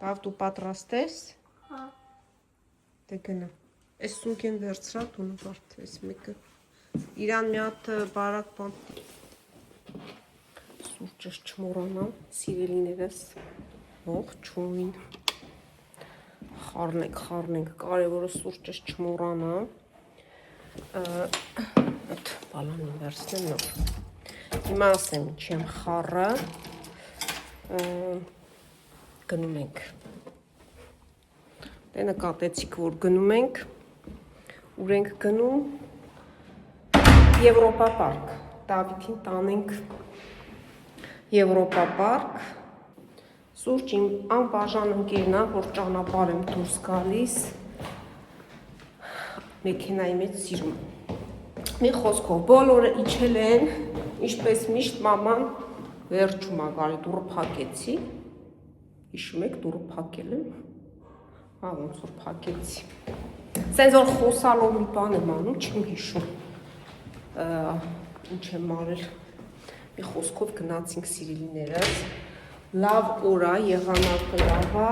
Բավ դու պատրաստ ես։ Հա։ Դե գնա։ Այս սունկեն վերցրա դու նվարդես մեկը։ Իրան մի հատ բարակ բան։ Սուրճս չմոռանա, սիրելիներս։ Ողջույն։ Խառնենք, կարևորը սուրճս չմոռանա։ Այդ բալանին վերցնեմ նոր։ Հիմա ասեմ ինչ եմ խառը։ Գնում ենք։ Դե նկատեցիք, որ գնում ենք։ Ուր ենք գնում։ Եվրոպա պարկ։ Դավիթին տանենք Եվրոպա պարկ։ Սուրճ իմ անբաժան ընկերն է, որ ճանապարհ եմ դուրս գալիս։ Մեքենայի մեջ սիրում։ Մի խոսքով, բոլորը իջել են, ինչպես միշտ մաման վերջում է գալի, դուռը փակեցի։ Հիշում եք, դուռը փակել եմ։ Հա, ոնց որ փակեցի։ Սենց որ խոսալով մի բան եմ անում, չեմ հիշում։ Ինչ եմ արել։ Մի խոսքով գնացինք սիրելիներս։ Լավ օր է, եղանակը լավ է։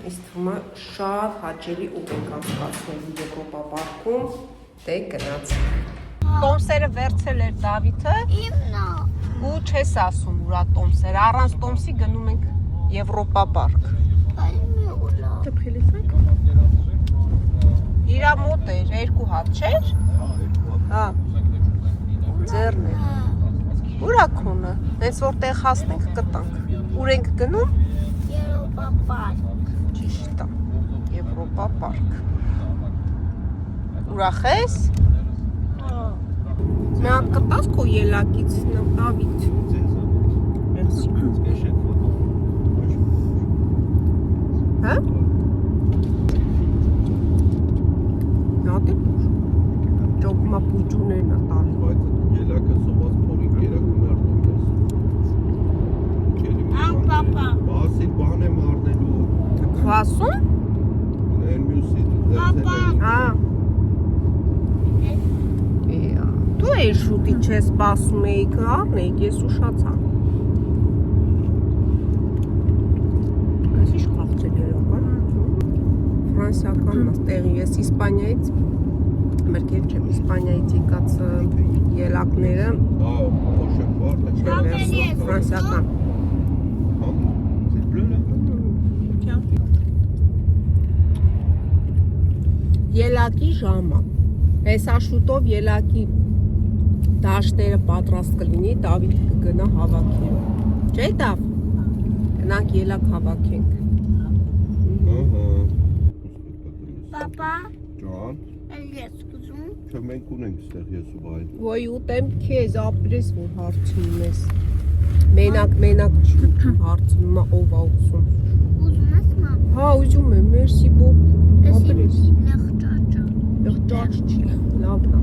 Ինձ թվում է շատ հաճելի օր ենք անցկացնելու Եվրոպա պարկում։ Դե գնացինք։ Տոմսերը վերցել էր Դավիթը։ Իմն է։ Ու չես ասում ուրա տոմսերը, առանց տոմսի գնում ենք Եվրոպա պարկ։ Իրա մոտ էր, 2 հատ չէր։ Հա։ Ձեռն է։ Ուրա քոնը, հենց որ տեղ հասնենք կտանք։ Ուր ենք գնում։ Եվրոպա պարկ։ Ճիշտ է, Եվրոպա պարկ։ Ուրախ ես։ Մի հատ կտաս քո ելակից, Դավիթ։ Հա։ Նատի։ Ճոկմա պուջուներն է տալի։ Բայց ելակը սոված փորիկ երակում Ան պապա։ Բասի բան եմ առնելու։ Քվասում։ Էրմյուսի Պապա։ Հա։ Դու էի շուտի չես սպասում էի կառնեիք, ես ուշացա։ Այս ինչ խաղցել երական։ Ֆրանսիական տեղի, ես Իսպանիայից, մեր կեր չեմ Իսպանիայից եկած ելակները, Հա, ոչ եմ բարդ է։ ֆրանսիական։ C'est bleu là? Ելակի ժամը։ Հեսա շուտով ելակի դաշտերը պատրաստ կլինի, Դավիթ կգնա հավաքելու։ Չէ՞ Դավ։ Գնանք ելակ հավաքենք։ Ահա։ Պապա։ Ջան, Ես կուզում։ չէ մենք ունենք ստեղ ես ու բայ։ Ոյ ուտեմ քեզ, ապրես որ հարցնում ես։ Մենակ հարցնում է ով է ուզում։ Ուզում ես մամ։ Հա, ուզում եմ, մերսի բոկու։ Ապրես։ Լեղճաճա։ Եղճաճ չի, լավն է։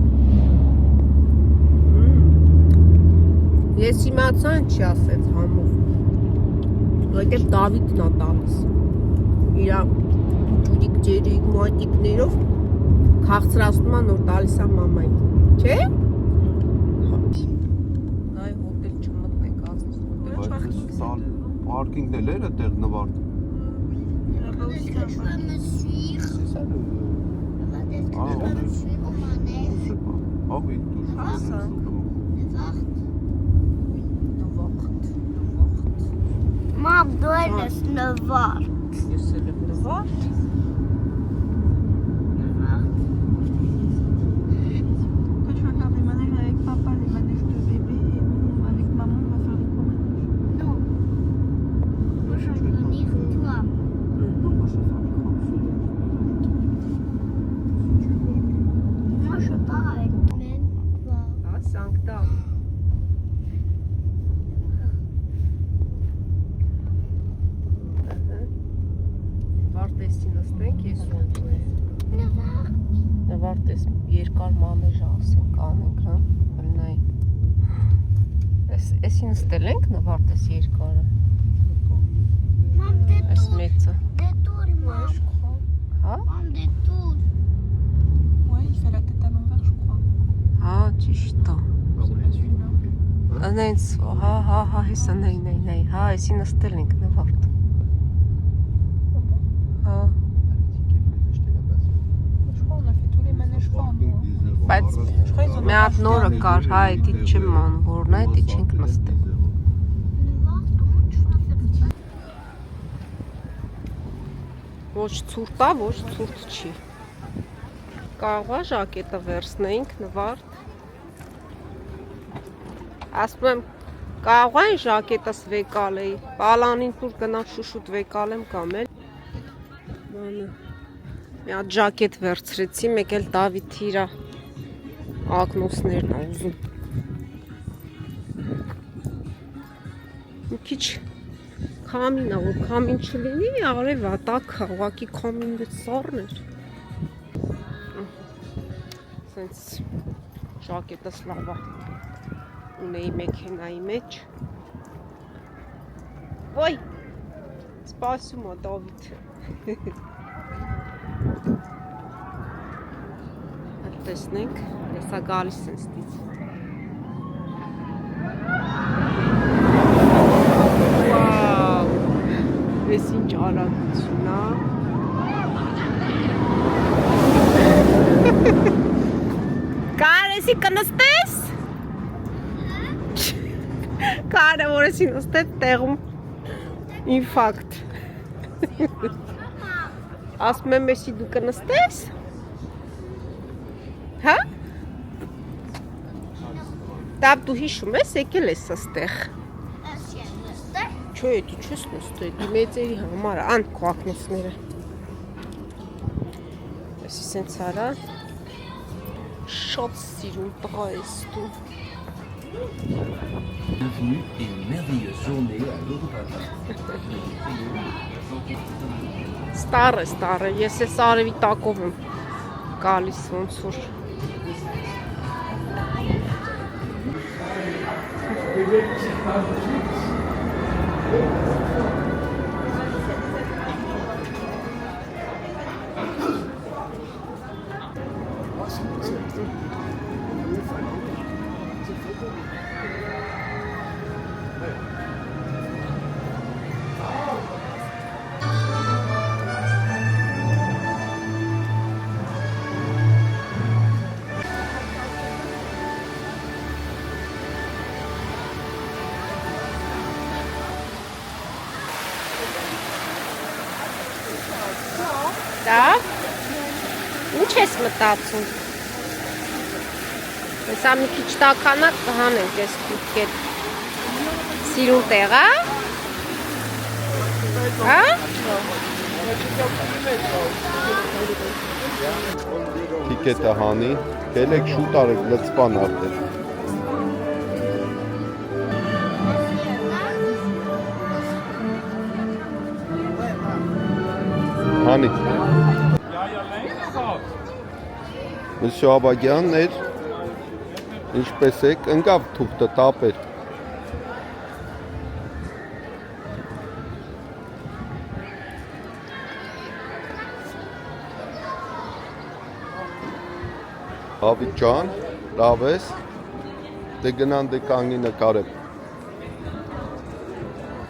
Ես իմացա չի ասեց համով։ Որտեղ Դավիթն է տալիս։ Իրա ջուրիկ ջերիկ մոտիկներով քաղցրացնում է նոր տալիս է մամային։ Չէ՞։ Այ հոտել չմտնենք ասես հոտել։ Պարկինգն էլ էր այդտեղ նվարդ։ Ah oui, Մամ, դու ես նվար։ Ես էլ եմ նվար։ Quand tu vas faire des manèges avec papa, les manèges de bébé, et nous, avec maman, on va faire des gros manèges. Non. Moi, je veux venir toi. Non, moi, je vais faire des grands films. Moi, je pars avec même toi. Հա, սանկտա։ Վարտեսի նստենք, ես ու Նվար։ Նվարտես երկար մանեժ ասենք անենք, հա, բլնայի։ Էսի նստել ենք նվարտես երկարը։ Մամ, դե Այս տուր։ մեծը։ Դե տուր, մամ։ Հա։ Մամ, դե տուր։ Ouais, il fait la tête à l'envers, je crois. Հա, ճիշտ է։ C'est pas celui-là. Անենց, հա, հեսա նայ, հա, էսի նստել ենք նվարդ։ Նորը կար, հա, էդի չեմ ման, որն է, էդի չենք նստել։ Ոչ ցուրտ է, ոչ ցուրտ չի։ Կարող է ժակետը վերցնեինք, նվարդ։ Ասում եմ, կարող է ժակետս վեկալեի, պալանին տուր գնամ շուշուտ վեկալեմ կամ էլ։ Բանը, մի հատ ժակետ վերցրեցի, մեկ էլ Դավիթի իրա ակնոցներն է ուզում։ Մի քիչ քամին է, որ քամին չլինի, արև է, տաք է, ուղղակի քամինը սառներ։ Սենց ժակետս լավ է, ունեի մեքենայի մեջ։ Ոյ, սպասում է Դավիթ։ Տեսնենք, եսա գալիս են ստից։ Վաու, ես ինչ արագություն է։ Կարեսի կնստես։ Կարը որ եսի նստեց տեղում ինֆակտ։ Ասում եմ եսի դու կնստես։ Հա? Դապ դու հիշում ես, եկել ես աստեղ։ Չէ, դի չես նստել, դի մեծերի համար, ան քո ակնոցները։ Եսի սենց արա, շատ սիրուն տղա ես դու։ Bienvenue et une merveilleuse journée à l'Europapa. Ստարը, ես ես արևի տակով եմ գալիս ոնց որ։ Դա ինչ ես մտածում։ Հեսա մի քիչ տականակ կհանենք ես քուտկետ։ Սիրուն տեղ, հա? Տիկետը հանի, գելեք շուտ արեք լծպան արդեն։ Հանի։ Մսյո Աբագյանն էր, ինչպես եք, ընկավ թուղթը տապեր։ Հավիթ ջան, լավ ես, դե գնան դե կանգնի նկարեմ։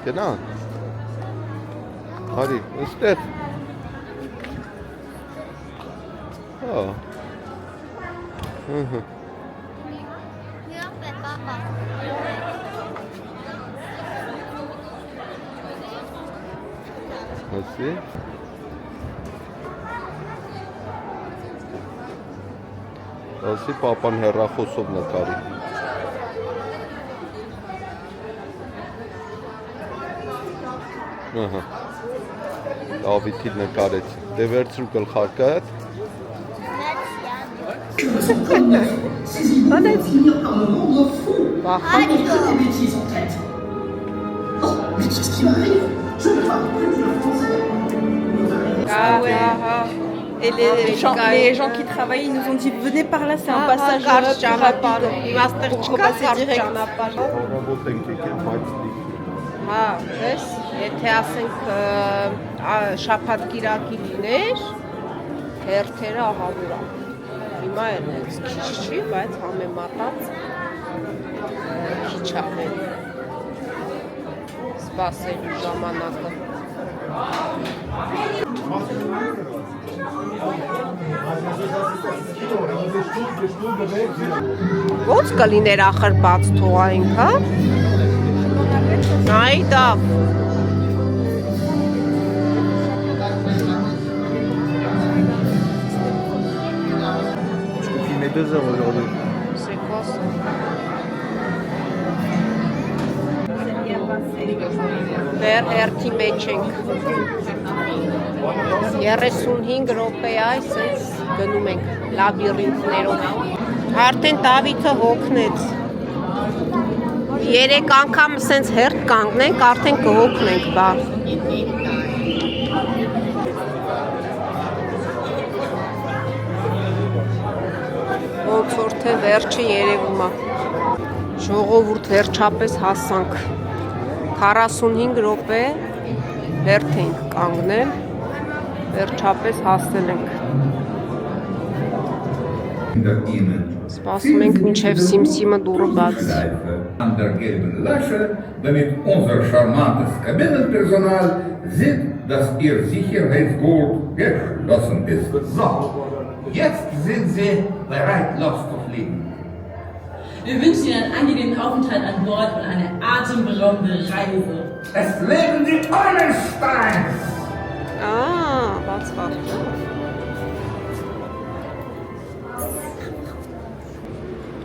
Գնան։ Արի, այստեղ։ Հա։ Ահա։ Ասի։ Ասի պապան հեռախոսով նկարի։ Ահա։ Դավիթին նկարեց։ Դե վերցրու գլխարկդ։ Et les gens qui travaillent, ils nous ont dit venez par là, c'est un passage plus rapide pour repasser direct. Առավոտ ենք եկել, բայց Հա, ես, եթե ասենք շաբաթ կիրակի լիներ, հերթերը ահավոր է։ Հիմա էլ հենց քիչ չի, բայց համեմատած քիչ է։ Սպասելու ժամանակը։ Ոնց կլիներ ախր բաց թողայինք, հա? Այ դավ։ Je peux filmer 2 heures aujourd'hui. C'est quoi ça? Վեր հերթի մեջ ենք։ 35 րոպե այսպես գնում ենք լաբիրինթներով։ Արդեն Դավիթը հոգնեց։ 3 անգամ սենց հերթ կանգնենք, արդեն կհոգնենք բար։ Ոնց որ թե վերջը երևում է։ Ժողովուրդ վերջապես հասանք։ 45 րոպե հերթ ենք կանգնել, վերջապես հասել ենք։ Սպասում ենք մինչև Սիմսիմը դուրը բացի։ An der gelben Lasche, damit unser charmantes Kabinenpersonal sieht, dass ihr Sicherheitsgurt geschlossen ist. So, jetzt sind Sie bereit loszufliegen. Wir wünschen Ihnen einen angenehmen Aufenthalt an Bord und eine atemberaubende Reise. Es leben die Eulensteins! Բացված։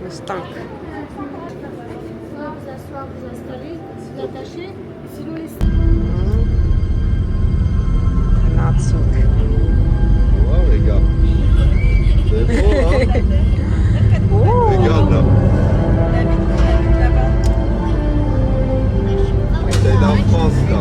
Նստանք։ Vous asseoir, vous installer, vous attacher, sinon les... Գնացինք։ Wow, les gars. C'est beau, hein? Regarde là. C'est la France là.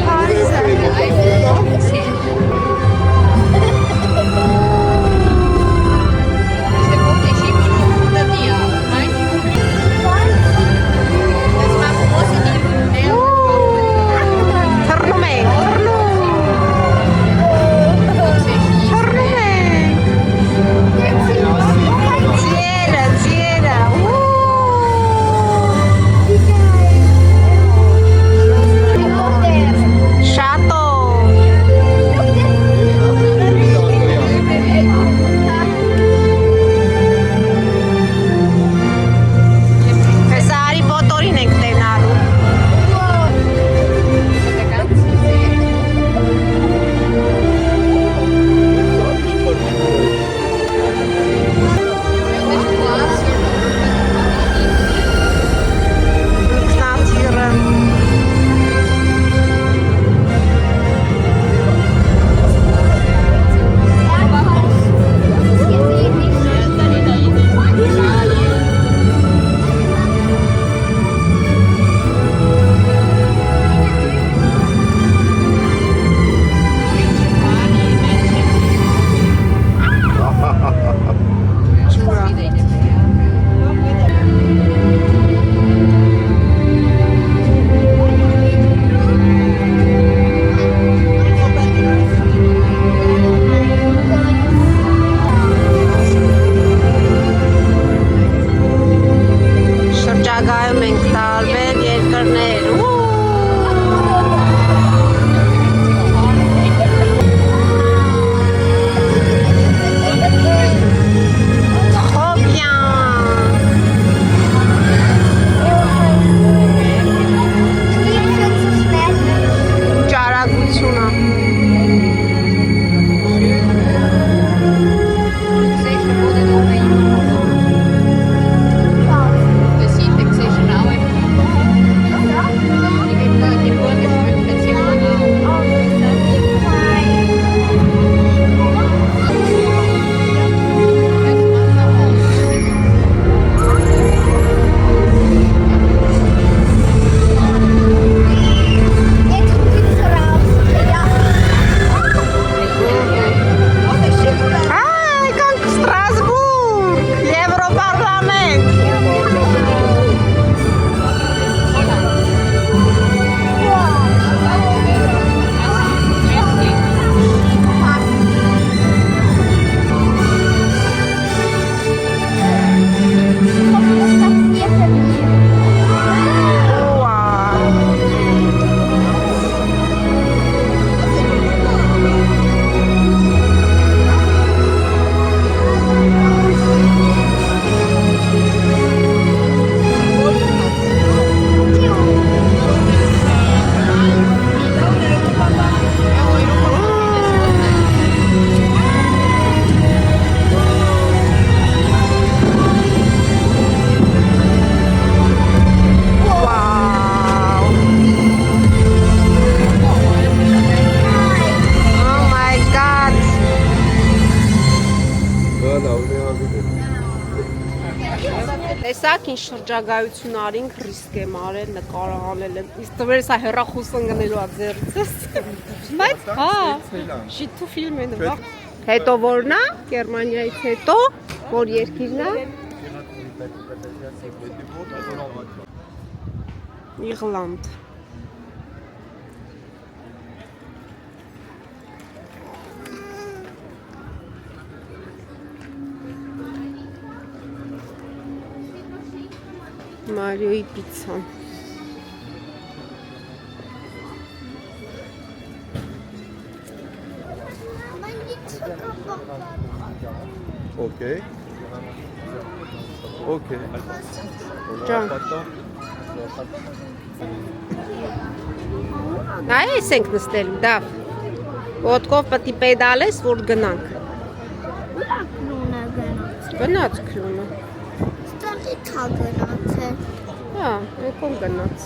Paris. Տեսակ ինչ շրջագայություն արինք, ռիսկ եմ արել, նկարահանել եմ։ Իսկ տվեր սա հեռախոսը ընկնելու է ձեռքս։ Բայց հա, շիթու ֆիլմ են վաղ։ Հետո որն է? Գերմանիայից հետո որ երկիրն է? Իռլանդ։ Մարիոյի պիցցան։ Okay. Okay. Ջան։ Նայ ես ենք նստելու, դավ։ Ոտքով պետք է պեդալես, որ գնանք։ Ուրա կլունը գնաց։ Գնաց քլունը։ Ստեղի թա գնացել։ Հա, եկոն գնաց։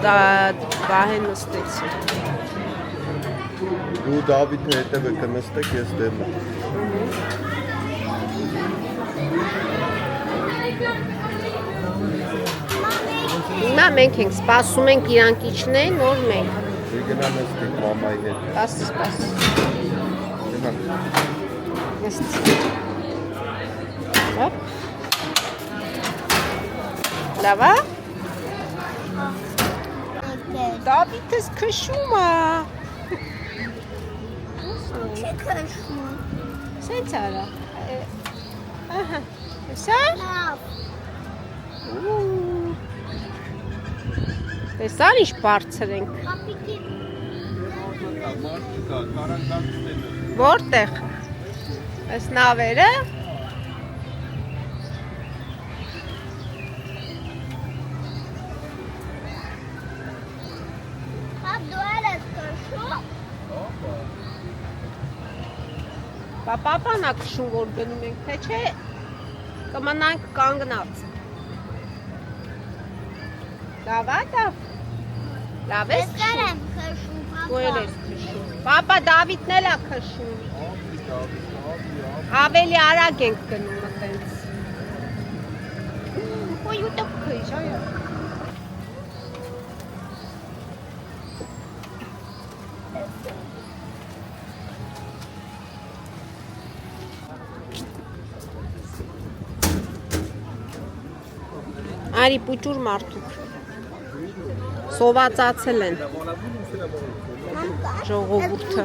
Դա բահեն նստեցի։ Դու Դավիթի հետևը կնստեք, ես դեմը։ Հիմա մենք ենք սպասում ենք իրանք իջնեն, որ մենք։ Դու գնա նստեք մամայի հետ։ Սպաս։ Գնա։ Նստի։ Հոպ։ Լավ է։ Դավիթս քշում է։ Չի քշում։ Սենց արա։ Ահա։ Սա։ Լավ։ Տեսան ինչ բարձր ենք։ Պապիկի Որտեղ։ Այս նավերը։ դու ես քշում։ Պապան է քշում, որ գնում ենք, թե չէ կմնանք կանգնած։ Լավ է, լավ։ Լավ ես Ես եմ քշում, Ու էլ ես քշում։ Պապա Դավիթն էլ է քշում։ Ավելի արագ ենք գնում այտենց։ Ոյ ու տակ քշ, այո։ Արի պուճուր մարդուկ։ Սովածացել են ժողովուրդը։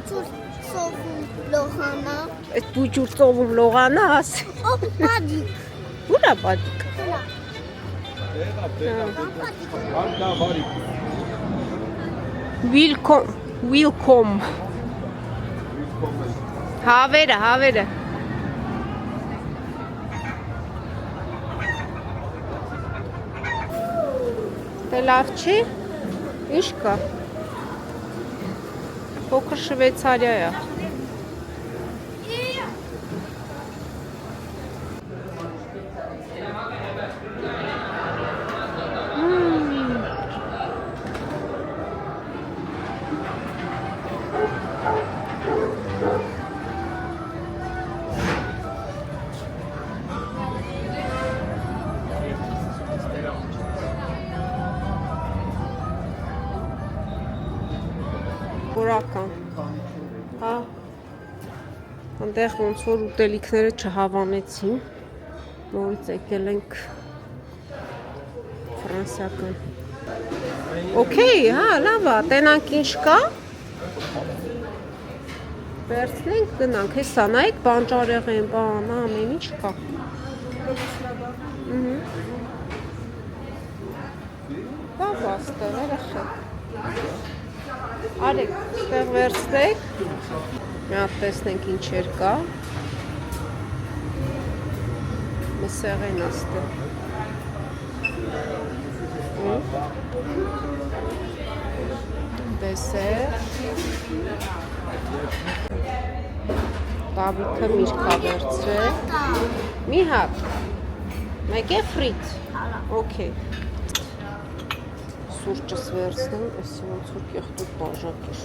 Սովում լողանա։ Այդ պուճուր ծովում լողանա ասի։ Օ, բադիկ։ Ուրա բադիկ։ Welcome։ Հավերը։ Դե լավ չի։ Ինչ կա։ Փոքր Շվեյցարիա է։ Որական։ Հա։ Այնտեղ ոնց որ ուտելիքները չհավանեցին, նորից եկել ենք ֆրանսիական։ Okay, հա, լավ է, տենանք ինչ կա։ Վերցնենք, գնանք, հեսա նայեք, բանջարեղեն, բան, ամեն ինչ կա։ Բավ աստեղ, երեխեք։ Արեք, ստեղ վերցնեք, մի հատ տեսնենք ինչեր կա, մսեղ են աստեղ, դեսեր, Դավիթը միրգ է վերցրել, մի հատ, մեկ է ֆրիտ, օքեյ, սուրճս վերցնեմ, էսի ոնց որ կեղտուր բաժակ էր։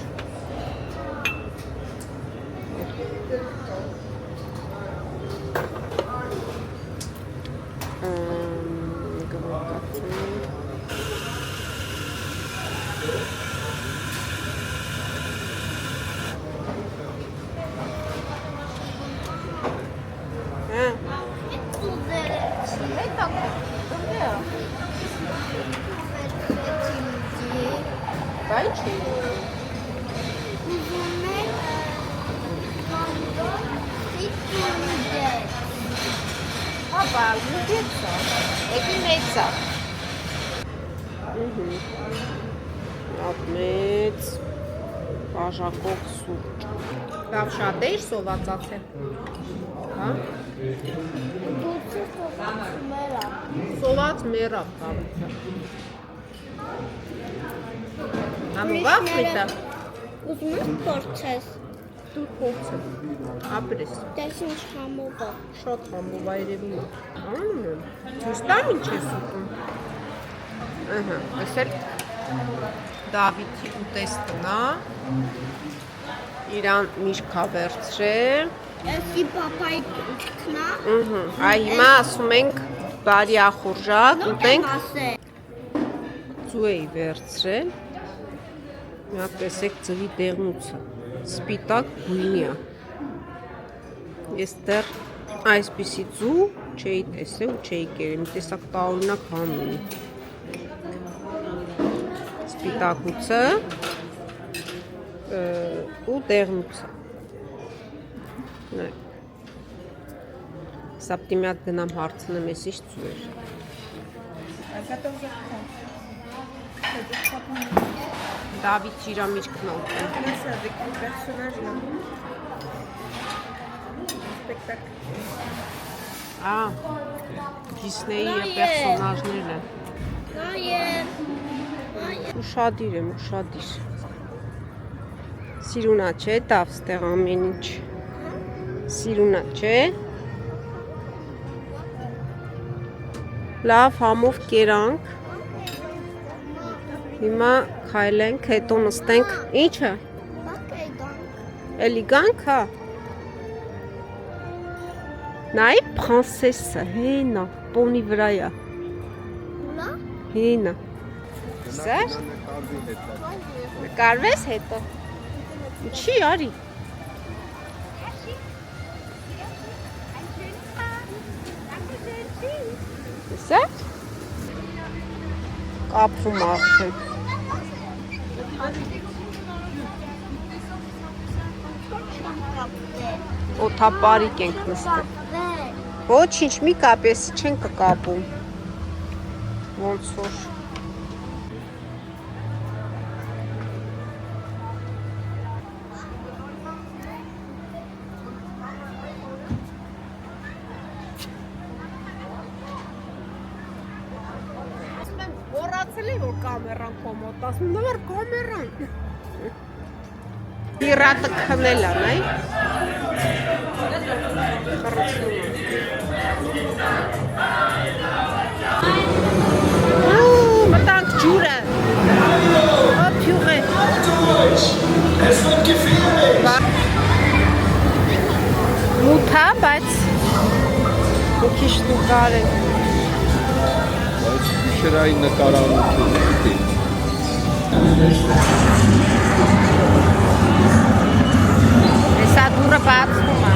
Մեծ բաժակով սուրճ։ Լավ շատ էիր սովածացել։ Հա? Սոված մեռավ կավիթը։ Համուղավ միտը։ Ուզում ես փորձես։ Դու փորձը։ Ապրես։ Դες ինչ համով է։ Շատ համով է երևում է։ Անում եմ։ Ցույց տամ ինչ ես ուտում։ Ահա, այսել Դավիթի ուտեստն է։ Իրան միշկա վերցրել։ Էսի պապայի ուտքն է։ Ահա, այ հիմա ասում ենք բարի ախորժակ ուտենք։ Ձու էի վերցրել։ Մի հատ տեսեք ձվի դեղնուցը։ Սպիտակ գույնի է։ Ես դեռ այսպիսի ձու չէի տեսել ու չէի կերել, մի տեսակ տարօրինակ համ ունի։ Սպիտակուցը ու դեղնուցը։ Սապտի մի հատ գնամ հարցնեմ ես ինչ ձու էր։ Դավիթ Ճիրամիրկն ուտում։ Դիսնեյի պերսոնաժներն են։ Ուշադիր եմ, ուշադիր։ Սիրունա չէ, տավ ստեղ ամեն ինչ։ Սիրունա չէ։ Լավ համով կերանք։ Հիմա քայլենք, հետո նստենք։ Ինչը։ Էլի գանք, հա։ Նայ պրինսեսը, հենա, պոնի վրա է։ Հենա։ Սեր։ Նկարվես հետո։ Ինչի արի։ Սեր։ Կապվում արդեն։ Օթապարիկ ենք նստել։ Ոչինչ, մի կապես, չեն կկապում։ Ոնց որ։ Մոռացել եմ որ կամերան քո մոտ, ասում նոր կամերան։ Իրատը քնել է, նայ։ Մտանք ջուրը։ Փյուղե։ Մութա, բայց մի քիչ դուկար է։ Բայց գիշերային նկարանություն։ Հեսա դուրը բացվում է։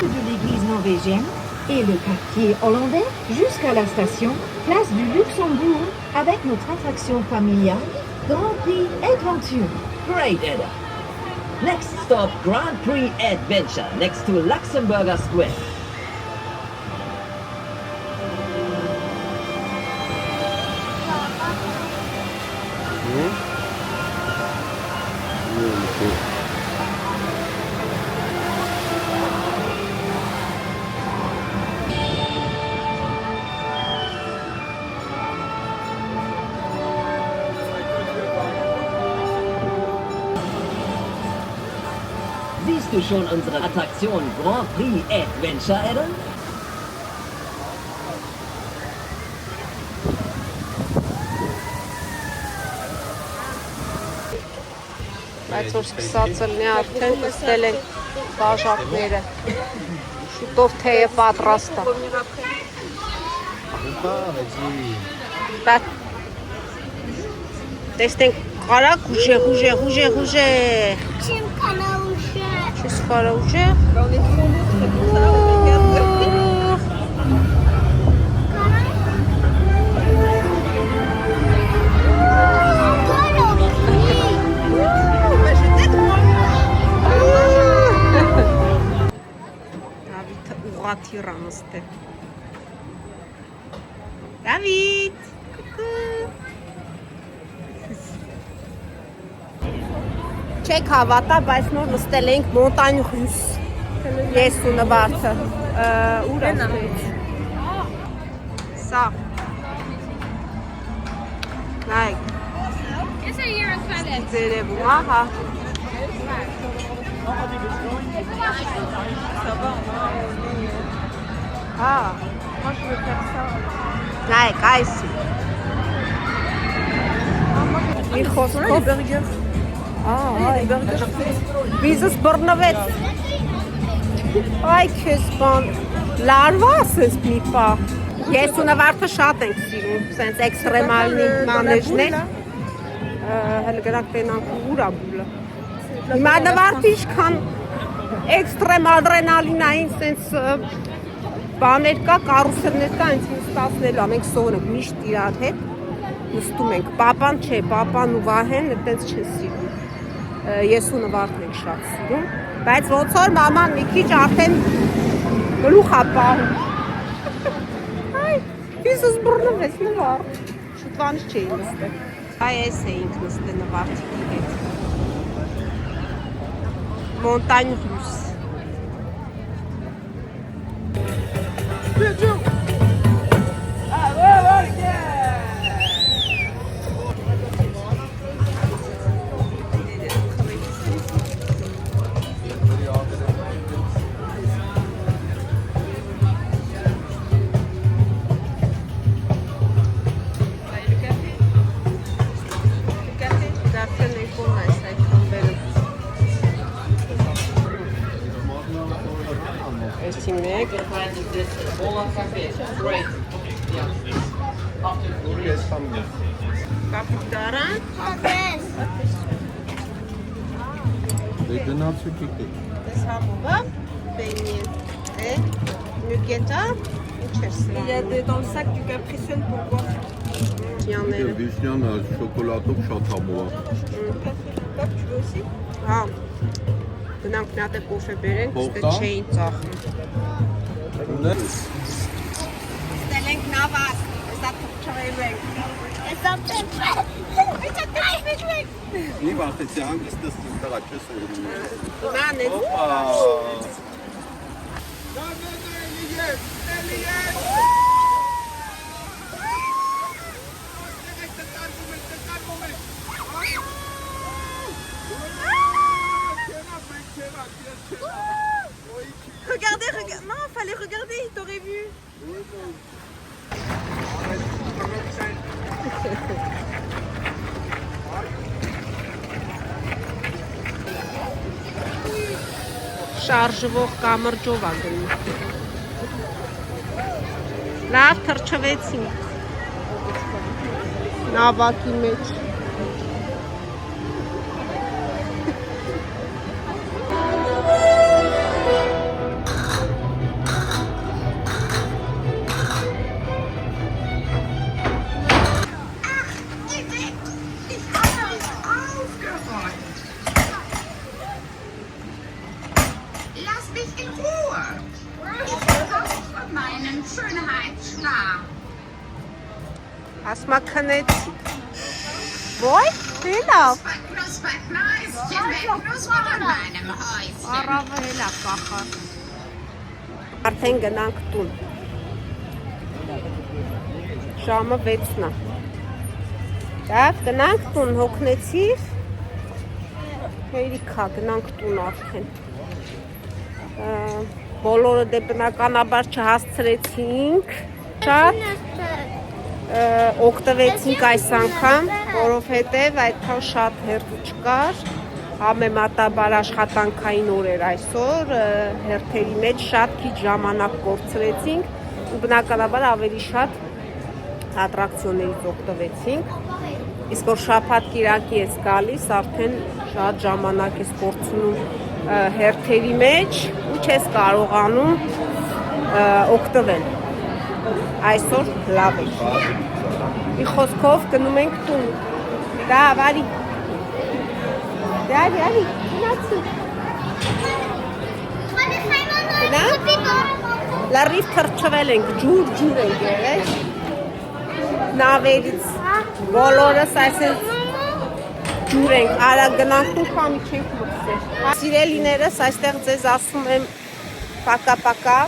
De l'église norvégienne et le quartier hollandais jusqu'à la station Place du Luxembourg avec notre attraction familiale Grand Prix Adventure. Great, Edda. Next stop, Grand Prix Adventure, next to Luxembourg Square. Siehst du schon unsere Attraktion Grand Prix Adventure, Adam? Բայց որ սկսած ելնի արդեն նստել են բաժակները։ Շուտով թեյը պատրաստ է։ Տեսնենք կարակ ուժեղ։ Չեմ կարա ուժեղ։ Չես կարա ուժեղ։ Դավիթը ուղղաթիռ է նստել։ Դավիթ, չեք հավատա, բայց նոր նստել ենք Մոնտանյ Ռուս։ Ես ու Նվարդը։ Ուր է նստել։ Սա։ Նայք։ Ձերևում, ահա։ Հա։ Նայք, այս։ Մի խոսքով։ Վիզս բռնվեց։ Այ քեզ բան, լարված ես մի պահ։ Ես ու Նվարդը շատ ենք սիրում, սենց էքստրեմալնի մանեժներ։ Հələ գրանք տենանք ուր աբուլը։ Հիմա Նվարդը իշքան էքստրեմ ադրենալինային սենց բաներ կա, կարուսելներ կա, ինձ ստացնելու, մենք սովոր ենք միշտ իրար հետ նստում ենք, պապան չէ, պապան ու Վահեն այդպես չեն սիրում, ես ու Նվարդն ենք շատ սիրում, բայց ոնց որ մաման մի քիչ արդեն գլուխ է պահում, այ, վիզս բռնվեց Նվարդ, շուտվանից չէի նստել, այ ես էինք նստել Նվարդիկի հետ, Մոնտանյ Ռուս, Կապիտարան Դե գնացու կիկեք Ես համովա բենի նյուգետա Il y a dans le sac du Capri Sun pour boire. Վիշնյանը շոկոլադով շատ համով Pop, tu veux aussi? Հա գնանք մի հատ է կոֆե բերենք, դե չէին ծախում Ստել ենք նավակ, հեսա թուղճղեվենք Հեսա թուղճղեվենք Մի վաղտեցի հանգստը ստեղա չես օրում Ման ես Regardez, regarde. Non, fallait regarder, il t'aurait vu. Շարժվող կամրջով ա գնում Լավ թրջվեցինք նավակի մեջ Ասմա քնեցի Ոյ, դե լավ։ Առավը հելա կախար։ Արդեն գնանք տուն։ Ժամը 6-ն է։ Դավ գնանք տուն, հոգնեցիր։ Հերիքա, գնանք տուն արդեն։ Բոլորը դե բնականաբար չհասցրեցինք։ Շատ օգտվեցինք այս անգամ, որովհետև այդքան շատ հերթ չկար։ Համեմատաբար աշխատանքային օրեր այսօր հերթերի մեջ շատ քիչ ժամանակ կորցրեցինք ու բնականաբար ավելի շատ ատրակցիոններից օգտվեցինք։ Իսկ որ շաբաթ կիրակի ես գալիս, արդեն շատ ժամանակ ես կորցնում հերթերի մեջ ու չես կարողանում օգտվել։ Այսօր լավ է։ Մի խոսքով գնում ենք տուն։ Դա վարի։ Դարի, գնացի։ Լարիվ թրջվել ենք, ջուր ենք եղել։ Նավերից բոլորս այսպես ջուր ենք, արա գնանք տուն քամի չենք մտցել։ Սիրելիներս, այստեղ ձեզ ասում եմ պակա-պակա։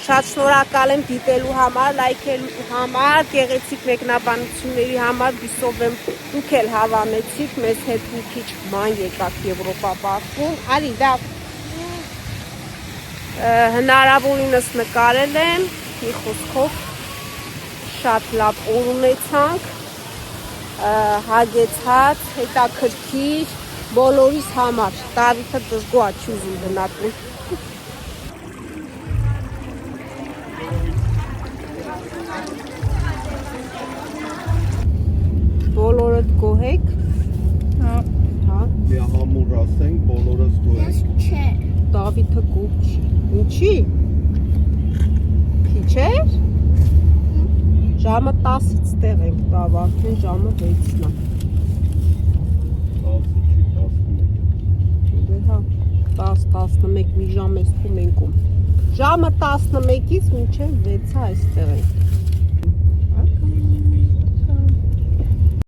Շատ շնորհակալ եմ դիտելու համար, լայքելու համար, գեղեցիկ մեկնաբանությունների համար, հուսով եմ դուք էլ հավանեցիք, մեզ հետ մի քիչ ման եկաք Եվրոպա պարկում։ Արի, դա հնարավորինս նկարել եմ, մի խոսքով շատ լավ օր ունեցանք, հագեցած, հետաքրքիր, բոլորիս համար, Դավիթը դժգոհ չի ուզում գնալ։ Բոլորդ գոհ եք։ Հա։ Մի համուր ասենք, բոլորս գոհ ենք։ Չէ։ Դավիթը գոհ չի։ Ինչի։ Քիչ էր։ Ժամը 10-ից տեղ ենք տավ, արդեն ժամը 6-ն է։ 10-ը չի 11։ Դե հա, 10-11 մի ժամ ես ու մենքում։ Ժամը 11-ից մինչև 6-ը այստեղ ենք։